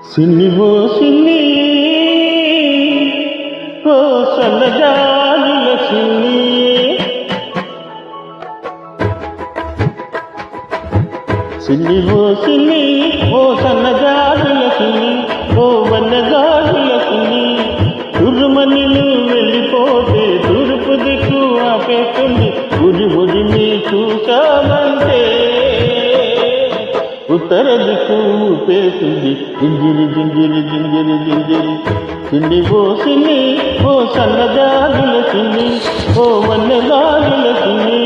సిన్ని ఓ సిన్ని ఓ సన్నజాజుల సిన్ని సిన్ని ఓ సిన్ని ఓ సన్నజాజుల సిన్ని ఓ వన్నజాజుల సిన్ని తుర్రుమనిలు వెళ్ళిపోతే తూర్పు దిక్కు ఆపేస్తుంది ఉరిమి చూసామంటే ఉత్తర దిక్కు ఊపేస్తుంది జింజిరి జింజిరి జింజిరి జింజిరి సిన్ని ఓ సిన్ని ఓ సన్నజాజుల సిన్ని ఓ వన్నజాజుల సిన్ని